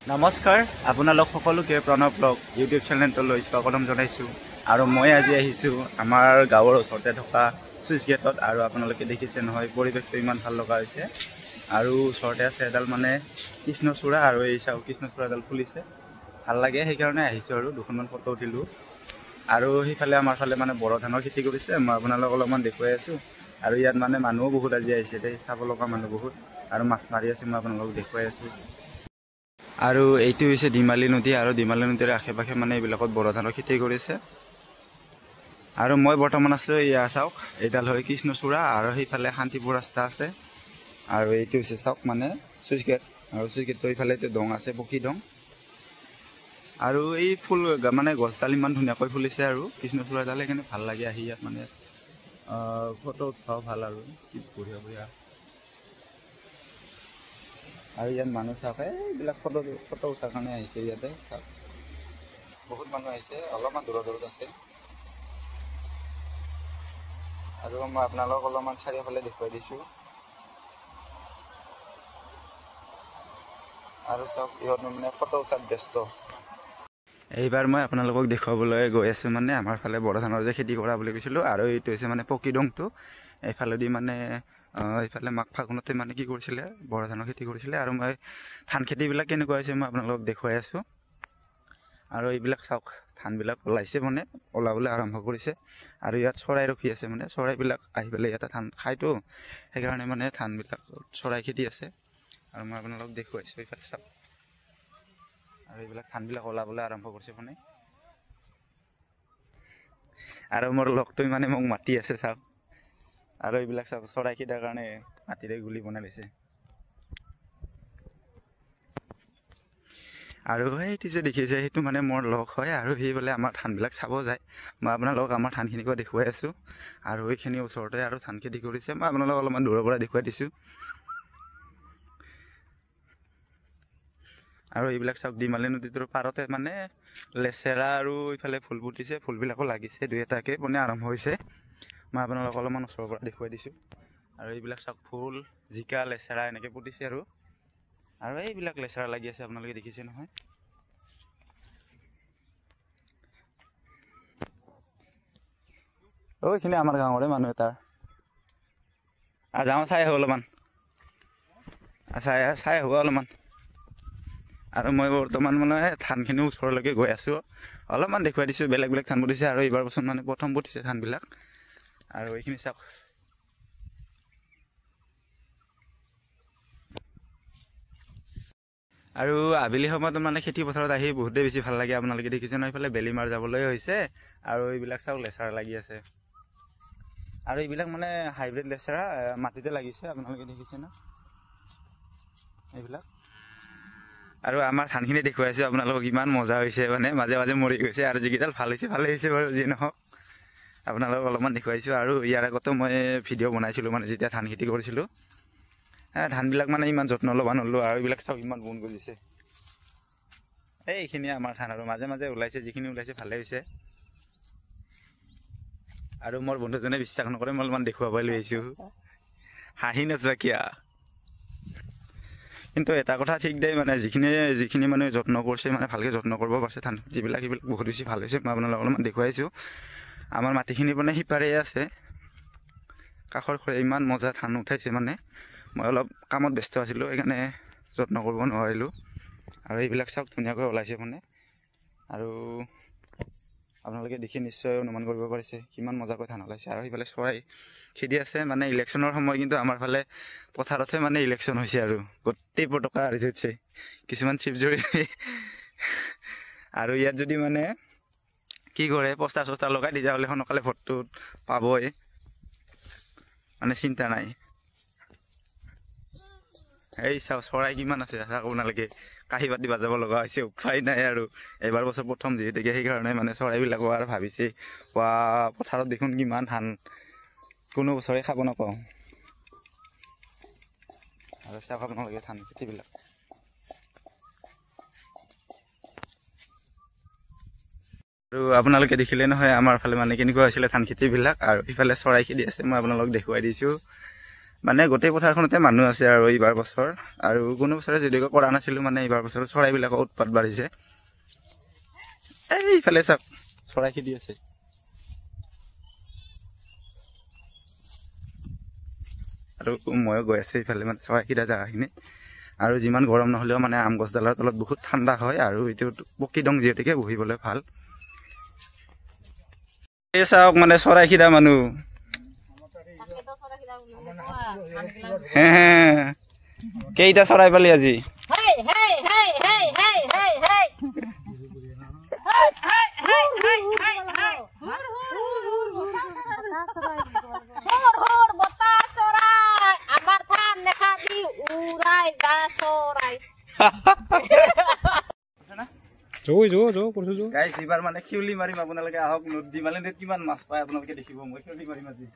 নমস্কাৰ আপোনালোক সকলোকে প্ৰণৱ ব্লগ ইউটিউব চেনেলটোলৈ স্বাগতম জনাইছোঁ আৰু মই আজি আহিছোঁ আমাৰ গাঁৱৰ ওচৰতে থকা চুইচ গেটত আৰু আপোনালোকে দেখিছে নহয় পৰিৱেশটো ইমান ভাল লগা হৈছে আৰু ওচৰতে আছে এডাল মানে কৃষ্ণচূড়া আৰু এই চাও কৃষ্ণচূড়াডাল ফুলিছে ভাল লাগে সেইকাৰণে আহিছোঁ আৰু দুখনমান ফটো উঠিলোঁ আৰু সেইফালে আমাৰ ফালে মানে বড়ো ধানৰ খেতি কৰিছে মই আপোনালোকক অলপমান দেখুৱাই আছোঁ আৰু ইয়াত মানে মানুহো বহুত আজি আহিছে দেই চাব লগা মানুহ বহুত আৰু মাছ মাৰি আছে মই আপোনালোকক দেখুৱাই আছোঁ আৰু এইটো হৈছে ডিমালী নদী আৰু ডিমালী নদীৰ আশে পাশে মানে এইবিলাকত বড়ো ধানৰ খেতি কৰিছে আৰু মই বৰ্তমান আছোঁ এয়া চাওক এইডাল হয় কৃষ্ণচূড়া আৰু সেইফালে শান্তিপুৰ ৰাস্তা আছে আৰু এইটো হৈছে চাওক মানে চুইচ গেট আৰু চুইচ গেটটো এইফালে দং আছে পকী দং আৰু এই ফুল মানে গছডাল ইমান ধুনীয়াকৈ ফুলিছে আৰু কৃষ্ণচূড়াডাল সেইকাৰণে ভাল লাগে আহি ইয়াত মানে ফটো উঠাও ভাল আৰু কি বঢ়িয়া বঢ়িয়া আৰু ইয়াত মানুহ চাওক এইবিলাক ফটো উঠাৰ কাৰণে আহিছে ইয়াতে চাওক বহুত মানুহ আহিছে অলপমান দূৰত আছে আৰু মই আপোনালোকক অলপমান চাৰিওফালে দেখুৱাই দিছোঁ আৰু চাওক ইহঁত মানে ফটো উঠাত ব্যস্ত এইবাৰ মই আপোনালোকক দেখুৱাবলৈ গৈ আছোঁ মানে আমাৰ ফালে বড়ো ধানৰ যে খেতি কৰা বুলি কৈছিলোঁ আৰু এইটো হৈছে মানে পকী দংটো এইফালেদি মানে এইফালে মাঘ ফাগুনতে মানে কি কৰিছিলে বড়ো ধানৰ খেতি কৰিছিলে আৰু মই ধান খেতিবিলাক কেনেকুৱা হৈছে মই আপোনালোকক দেখুৱাই আছোঁ আৰু এইবিলাক চাওক ধানবিলাক ওলাইছে মানে ওলাবলৈ আৰম্ভ কৰিছে আৰু ইয়াত চৰাই ৰখি আছে মানে চৰাইবিলাক আহি পেলাই ইয়াতে ধান খায়তো সেইকাৰণে মানে ধানবিলাক চৰাই খেতি আছে আৰু মই আপোনালোকক দেখুৱাইছোঁ এইফালে চাওক আৰু এইবিলাক ধানবিলাক ওলাবলৈ আৰম্ভ কৰিছে মানে আৰু মোৰ লগটোৱে মানে মোক মাতি আছে চাওক আৰু এইবিলাক চাওক চৰাই খেদাৰ কাৰণে মাটিৰে গুলি বনাই লৈছে আৰু সেইটো যে দেখিছে সেইটো মানে মোৰ লগ হয় আৰু সি বোলে আমাৰ ধানবিলাক চাব যায় মই আপোনালোকক আমাৰ ধানখিনিকো দেখুৱাই আছোঁ আৰু এইখিনি ওচৰতে আৰু ধান খেতি কৰিছে মই আপোনালোকক অলপমান দূৰৰ পৰা দেখুৱাই দিছোঁ আৰু এইবিলাক চাওক ডিমালী নদীটোৰ পাৰতে মানে লেচেৰা আৰু ইফালে ফুল ফুটিছে ফুলবিলাকো লাগিছে দুই এটাকৈ মানে আৰম্ভ হৈছে মই আপোনালোকক অলপমান ওচৰৰ পৰা দেখুৱাই দিছোঁ আৰু এইবিলাক চাওক ফুল জিকা লেচেৰা এনেকৈ ফুটিছে আৰু এইবিলাক লেচেৰা লাগি আছে আপোনালোকে দেখিছে নহয় এইখিনি আমাৰ গাঁৱৰে মানুহ এটাৰ যাওঁ চাই আহোঁ অলপমান চাই আহোঁ অলপমান আৰু মই বৰ্তমান মানে ধানখিনি ওচৰলৈকে গৈ আছোঁ অলপমান দেখুৱাই দিছোঁ বেলেগ বেলেগ ধান ফুটিছে আৰু এইবাৰ বছৰ মানে প্ৰথম ফুটিছে ধানবিলাক আৰু এইখিনি চাওক আৰু আবেলি সময়ত মানে খেতি পথাৰত আহি বহুতেই বেছি ভাল লাগে আপোনালোকে দেখিছে নহয় এইফালে বেলিমাৰ যাবলৈ হৈছে আৰু এইবিলাক চাওক লেচেৰা লাগি আছে আৰু এইবিলাক মানে হাইব্ৰিড লেচেৰা মাটিতে লাগিছে আপোনালোকে দেখিছে ন এইবিলাক আৰু আমাৰ ধানখিনি দেখুৱাইছোঁ আপোনালোকক ইমান মজা হৈছে মানে মাজে মাজে মৰি গৈছে আৰু যিকেইডাল ভালে হৈছে বাৰু যি নহওক আপোনালোকক অলপমান দেখুৱাইছোঁ আৰু ইয়াৰ আগতো মই ভিডিঅ' বনাইছিলোঁ মানে যেতিয়া ধান খেতি কৰিছিলোঁ ধানবিলাক মানে ইমান যত্ন ল'ব নলোঁ আৰু এইবিলাক চাওক ইমান বন গজিছে এইখিনিয়ে আমাৰ ধান আৰু মাজে মাজে ওলাইছে যিখিনি ওলাইছে ভালে হৈছে আৰু মোৰ বন্ধুজনে বিশ্বাস নকৰে মই অলপমান দেখুৱাবলৈ লৈ আহিছোঁ হাঁহি নোযোৱা কিয়া কিন্তু এটা কথা ঠিক দেই মানে যিখিনি মানে যত্ন কৰিছে মানে ভালকৈ যত্ন কৰিব পাৰিছে ধান যিবিলাক সেইবিলাক বহুত বেছি ভাল হৈছে মই আপোনালোকক অলপমান দেখুৱাইছোঁ আমাৰ মাটিখিনি মানে সিপাৰে আছে কাষৰ খুৰে ইমান মজা ধান উঠাইছে মানে মই অলপ কামত ব্যস্ত আছিলোঁ সেইকাৰণে যত্ন কৰিব নোৱাৰিলোঁ আৰু এইবিলাক চাওক ধুনীয়াকৈ ওলাইছে মানে আৰু আপোনালোকে দেখি নিশ্চয় অনুমান কৰিব পাৰিছে কিমান মজাকৈ ধান ওলাইছে আৰু সেইফালে চৰাই খেদি আছে মানে ইলেকশ্যনৰ সময় কিন্তু আমাৰ ফালে পথাৰতহে মানে ইলেকশ্যন হৈছে আৰু গোটেই পতাকা আৰি থৈছে কিছুমান চিপ জৰিছে আৰু ইয়াত যদি মানে কি কৰে পোষ্টাৰ চষ্টাৰ লগাই দি যাবলৈ সোনকালে ভোটটো পাবই মানে চিন্তা নাই এই চাও চৰাই কিমান আছে চাওক আপোনালোকে কাঁহী পাতি বাজাব লগা হৈছে উপায় নাই আৰু এইবাৰ বছৰ প্ৰথম যিহেতুকে সেইকাৰণে মানে চৰাইবিলাকো আৰু ভাবিছে পথাৰত দেখোন কিমান ধান কোনো বছৰে খাব নাপাওঁ আৰু চাওক আপোনালোকে ধান খেতিবিলাক আৰু আপোনালোকে দেখিলে নহয় আমাৰ ফালে মানে কেনেকুৱা হৈছিলে ধান খেতিবিলাক আৰু ইফালে চৰাই খেদি আছে মই আপোনালোকক দেখুৱাই দিছোঁ মানে গোটেই পথাৰখনতে মানুহ আছে আৰু এইবাৰ বছৰ আৰু কোনো বছৰে যদিও কৰা নাছিলো মানে এইবাৰ বছৰ চৰাইবিলাকৰ উৎপাত বাঢ়িছে এইফালে চাওক চৰাই খেদি আছে আৰু ময়ো গৈ আছো এইফালে মানে চৰাই খেদা জেগাখিনি আৰু যিমান গৰম নহ'লেও মানে আম গছডালৰ তলত বহুত ঠাণ্ডা হয় আৰু এইটো পকী দং যিহেতুকে বহিবলৈ ভাল এই চাওক মানে চৰাই খেদা মানুহ হে কেইটা চৰাই পালি আজি এইবাৰ মানে শিউলি মাৰিম আপোনালোকে আহক নদী মানে কিমান মাছ পায় আপোনালোকে দেখিব মই শিউলি মাৰিম আজি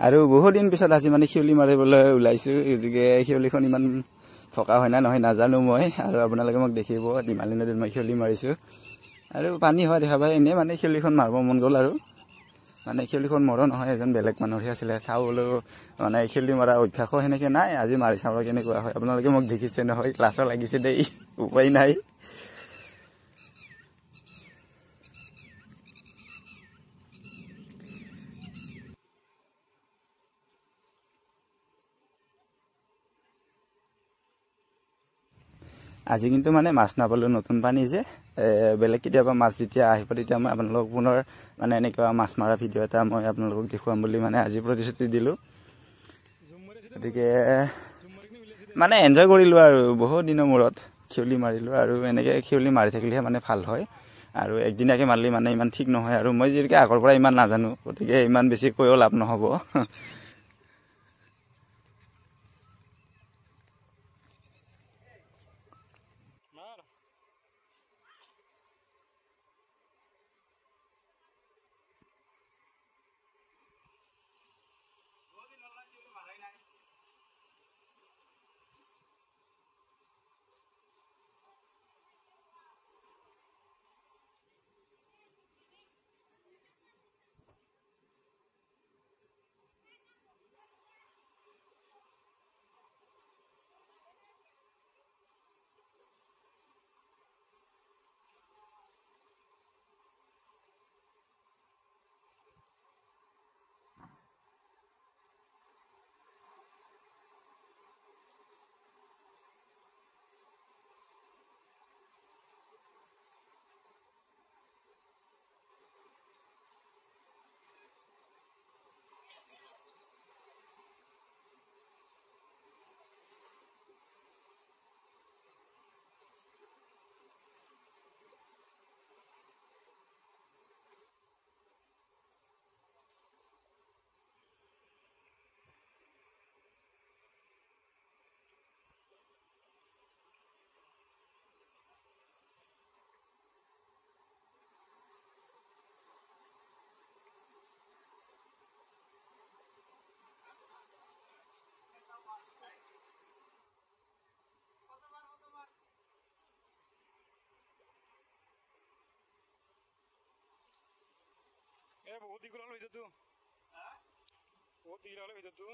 আৰু বহুত দিন পিছত আজি মানে শিউলি মাৰিবলৈ ওলাইছো গতিকে শিউলিখন ইমান থকা হয় না নহয় নাজানো মই আৰু আপোনালোকে মোক দেখিব ডিমালি নদীত মই শিউলি মাৰিছো আৰু পানী হোৱা দেখা পাই এনেই মানে শিউলিখন মাৰিব মন গ'ল আৰু মানে শিউলিখন মৰো নহয় এজন বেলেগ মানুহহে আছিলে চাবলৈ মানে শিউলি মৰা অভ্যাসো সেনেকৈ নাই আজি মাৰি চাব কেনেকুৱা হয় আপোনালোকে মোক দেখিছে নহয় ক্লাছো লাগিছে দেই উপায় নাই আজি কিন্তু মানে মাছ নাপালোঁ নতুন পানী যে বেলেগ কেতিয়াবা মাছ যেতিয়া আহিব তেতিয়া মই আপোনালোকক পুনৰ মানে এনেকুৱা মাছ মৰা ভিডিঅ' এটা মই আপোনালোকক দেখুৱাম বুলি মানে আজি প্ৰতিশ্ৰুতি দিলোঁ গতিকে মানে এনজয় কৰিলোঁ আৰু বহুত দিনৰ মূৰত শিউলি মাৰিলোঁ আৰু এনেকৈ শিউলি মাৰি থাকিলেহে মানে ভাল হয় আৰু একদিনীয়াকৈ মাৰিলে মানে ইমান ঠিক নহয় আৰু মই যিহেতুকে আগৰ পৰা ইমান নাজানো গতিকে ইমান বেছি কৈও লাভ নহ'ব बहुत दिख रहा है तू बहुत दिख रहा है तू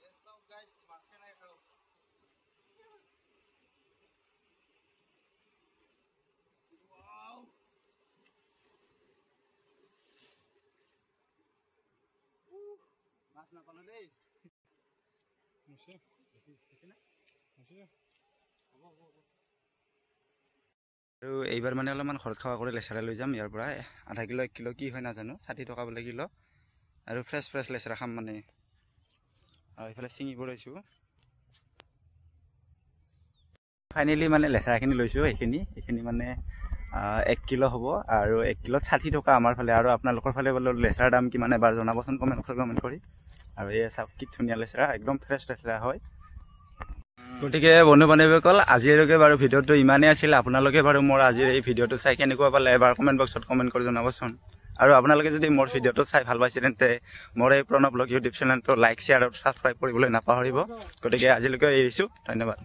ये सब गाइस मारते नहीं करो वाओ मास ना पालो दे मुझे कितना मुझे আৰু এইবাৰ মানে অলপমান ঘৰত খাৱা কৰি লেচেৰা লৈ যাম ইয়াৰ পৰা আধা কিলো 1 কিলো কি হয় নাজানো 60 টকা বোলে কিলো আৰু ফ্ৰেছ লেচেৰা খাম মানে আৰু এইফালে চিঙি পৰিছোঁ ফাইনেলি মানে লেচেৰাখিনি লৈছোঁ। এইখিনি মানে 1 কিলো হ'ব আৰু 1 কিলোত 60 টকা আমাৰ ফালে। আৰু আপোনালোকৰ ফালে বোলো লেচেৰাৰ দাম কিমান এবাৰ জনাবচোন কমেণ্ট কৰি। আৰু এই চাওক কি ধুনীয়া লেচেৰা, একদম ফ্ৰেছ লেচেৰা হয়। গতিকে বন্ধু বান্ধৱীসকল আজিলৈকে বাৰু ভিডিঅ'টো ইমানেই আছিল। আপোনালোকে বাৰু মোৰ আজিৰ এই ভিডিঅ'টো চাই কেনেকুৱা পালে এবাৰ কমেণ্ট বক্সত কমেণ্ট কৰি জনাবচোন। আৰু আপোনালোকে যদি মোৰ ভিডিঅ'টো চাই ভাল পাইছে তেন্তে মোৰ এই প্ৰণৱ ব্লগ ইউটিউব চেনেলটো লাইক শ্বেয়াৰ আৰু ছাবস্ক্ৰাইব কৰিবলৈ নাপাহৰিব। গতিকে আজিলৈকে এৰিছোঁ, ধন্যবাদ।